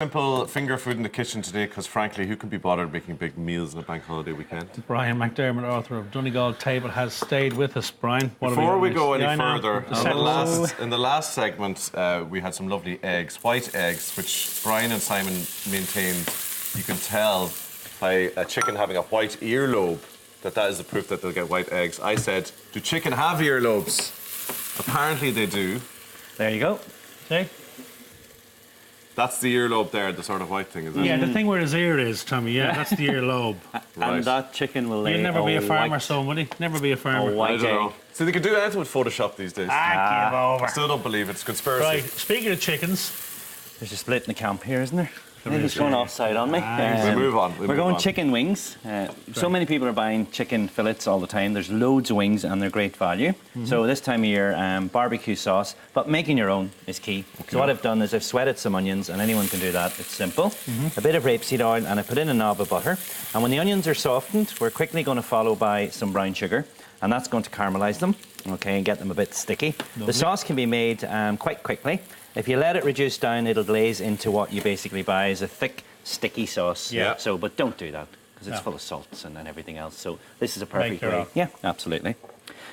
Simple finger food in the kitchen today because, frankly, who can be bothered making big meals on a bank holiday weekend? Brian McDermott, author of Donegal Table, has stayed with us. Brian, what Before we go any Yeah, I know. further, in the last segment, we had some lovely eggs, white eggs, which Brian and Simon maintained. You can tell by a chicken having a white earlobe that is the proof that they'll get white eggs. I said, do chicken have earlobes? Apparently they do. There you go. See? That's the earlobe there, the sort of white thing, is it? Yeah, the thing where his ear is, Tommy. Yeah, that's the earlobe. Right. And that chicken will lay You'll never be a farmer, white, son, will he? Never be a farmer. a white I don't know. egg. See, they can do anything with Photoshop these days. Give over. I still don't believe it. It's a conspiracy. Right, speaking of chickens, There's a split in the camp here, isn't there? Maybe is, it's going yeah. offside on me. We'll move on. We're going chicken wings. So many people are buying chicken fillets all the time. There's loads of wings and they're great value. So this time of year, barbecue sauce, but making your own is key. So what I've done is I've sweated some onions, and anyone can do that. It's simple. A bit of rapeseed oil, and I put in a knob of butter. And when the onions are softened, we're quickly going to follow by some brown sugar, and that's going to caramelize them, okay, and get them a bit sticky. The sauce can be made quite quickly. If you let it reduce down, it'll glaze into what you basically buy as a thick, sticky sauce. Yeah. So, but don't do that because it's No. full of salts and everything else. So this is a perfect your way. own. Yeah, absolutely.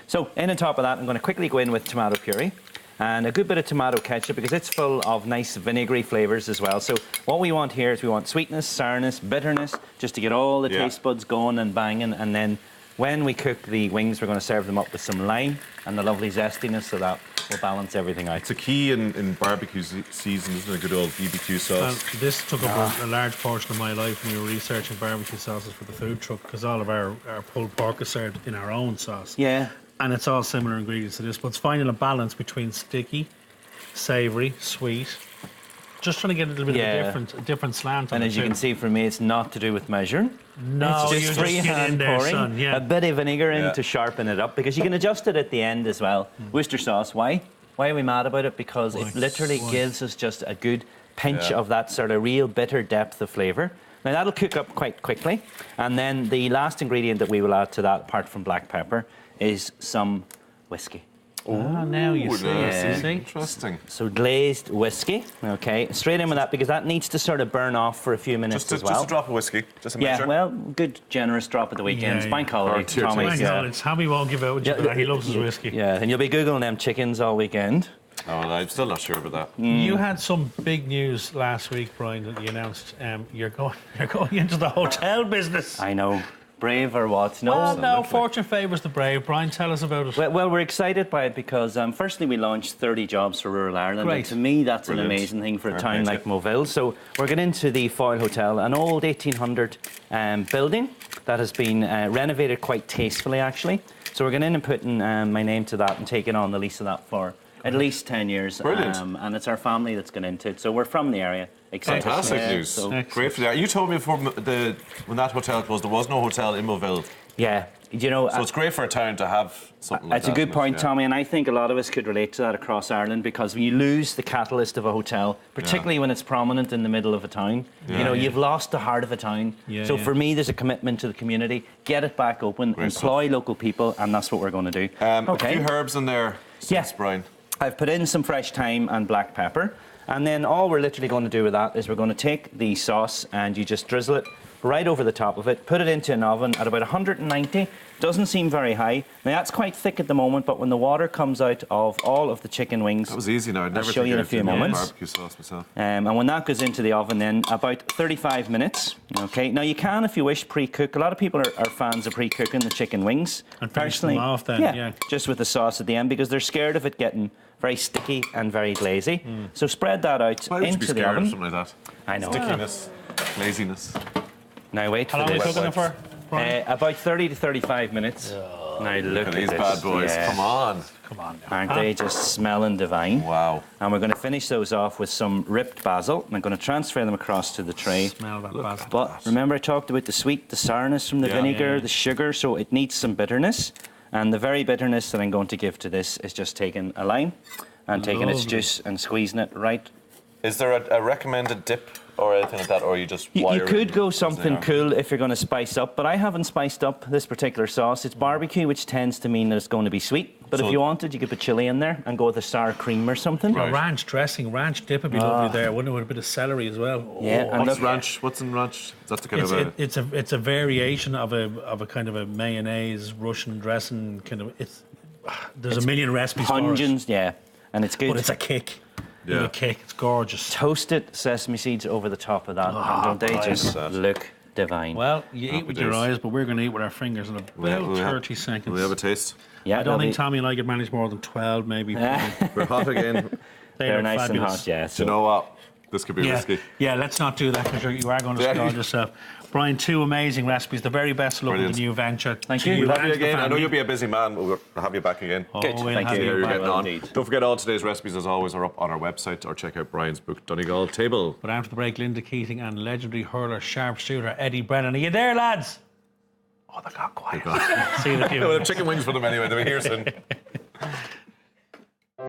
So in on top of that, I'm going to quickly go in with tomato puree and a good bit of tomato ketchup because it's full of nice vinegary flavours as well. So what we want here is we want sweetness, sourness, bitterness, just to get all the taste buds going and banging. And then when we cook the wings, we're going to serve them up with some lime and the lovely zestiness, so that will balance everything out. It's a key in barbecue season, isn't it? A good old BBQ sauce. this took up a large portion of my life when we were researching barbecue sauces for the food truck, because all of our pulled pork is served in our own sauce. Yeah. And it's all similar ingredients to this, but it's finding a balance between sticky, savoury, sweet. Just trying to get a little bit of a different slant on And it as you too. can see from me, it's not to do with measuring. No, it's you just just get in freehand there, pouring, son, yeah. a bit of vinegar in Yeah. to sharpen it up, because you can adjust it at the end as well. Worcester sauce, why? Why are we mad about it? Because it literally gives us just a good pinch of that sort of real bitter depth of flavour. Now that'll cook up quite quickly, and then the last ingredient that we will add to that, apart from black pepper, is some whiskey. Now you see. Yeah. You see? Interesting. So glazed whiskey, okay, straight in with that because that needs to sort of burn off for a few minutes Just as well. a drop of whiskey, just a Yeah, measure. well, good generous drop at the weekend. It's Yeah, bank yeah. holiday, Or tier two. Tommy. Thank God, it's Hammy won't give out. Yeah, He loves his whiskey. Yeah, and you'll be googling them chickens all weekend. Oh, well, I'm still not sure about that. You had some big news last week, Brian, that you announced. You're going into the hotel business. I know, brave or what? No, Well, no, fortune favours the brave. Brian, tell us about it. Well, we're excited by it because, firstly, we launched 30 jobs for rural Ireland. Great. And to me, that's Brilliant. an amazing thing for a Fair town play to like you. Moville. So we're getting into the Foyle Hotel, an old 1800 building that has been renovated quite tastefully, actually. So we're going in and putting my name to that and taking on the lease of that for at least 10 years. Brilliant. And it's our family that's going into it. So we're from the area. Excited. Fantastic Yeah, news. so- Great for that. You told me before when that hotel closed, there was no hotel in Moville. Yeah, you know, So it's great for a town to have something like that's that. a good isn't it? point, Yeah. Tommy, and I think a lot of us could relate to that across Ireland because when you lose the catalyst of a hotel, particularly when it's prominent in the middle of a town, you've lost the heart of a town. Yeah, so yeah. for me, there's a commitment to the community. Get it back open, employ local people, and that's what we're going to do. A few herbs in there, Yeah. Brian. I've put in some fresh thyme and black pepper. And then all we're literally going to do with that is we're going to take the sauce and you just drizzle it right over the top of it, put it into an oven at about 190. Doesn't seem very high. Now that's quite thick at the moment, but when the water comes out of all of the chicken wings, That was easy now. I'd never show think you in a I'd few do my moments. barbecue sauce myself. and when that goes into the oven, then about 35 minutes. Okay. Now you can, if you wish, pre-cook. A lot of people are fans of pre-cooking the chicken wings. And finish them off then, yeah. just with the sauce at the end because they're scared of it getting very sticky and very glazy. So spread that out Why would you be into the scared of oven. something like that? I know. Stickiness, laziness. Now wait How for long are you this. cooking it for, Brian? About 30 to 35 minutes. Now look at These this. bad boys, Yeah. come on. Come on now. Aren't they just smelling divine? Wow. And we're going to finish those off with some ripped basil. I'm going to transfer them across to the tray. Smell that basil. But remember I talked about the sweet, the sourness from the Yeah. vinegar, Yeah. the sugar, so it needs some bitterness. And the very bitterness that I'm going to give to this is just taking a lime and taking its Lovely. juice and squeezing it right. Is there a recommended dip or anything like that, or you just You wire could it go as they something are? cool if you're going to spice up, but I haven't spiced up this particular sauce. It's barbecue, which tends to mean that it's going to be sweet. But So- if you wanted, you could put chili in there and go with a sour cream or something. Right. Ranch dressing, ranch dip would be lovely there, wouldn't it? With a bit of celery as well. Yeah, and What's look- ranch? What's in ranch? That's the kind It's, of a. it's a variation of a kind of a mayonnaise Russian dressing kind of. There's a million recipes for it, Pungent, yeah. And it's good. but it's a kick. Yeah. It's a kick. It's gorgeous. Toasted sesame seeds over the top of that. and don't they just that. look divine? Well, you eat with your days. eyes, but we're going to eat with our fingers in about we have- 30 seconds. We have a taste. yeah, I don't think they'll be- Tommy and I could manage more than 12, maybe. We're hot again. they're are nice and fabulous. hot, yeah. Do So you know what? This could be Yeah, risky. yeah, let's not do that because you are going to Yeah. scald yourself. Brian, 2 amazing recipes. The very best of luck with Brilliant. the new venture. Thank To you. We'll have and you to the again. I know family. you'll be a busy man. We'll have you back again. Oh, Good, we'll thank have you. You're back. getting on. indeed. Don't forget all today's recipes, as always, are up on our website, or check out Brian's book, Donegal Table. But after the break, Linda Keating and legendary hurler, sharpshooter Eddie Brennan. Are you there, lads? Oh, they got quiet. See you in a few We'll have minutes. chicken wings for them anyway. They'll be here soon.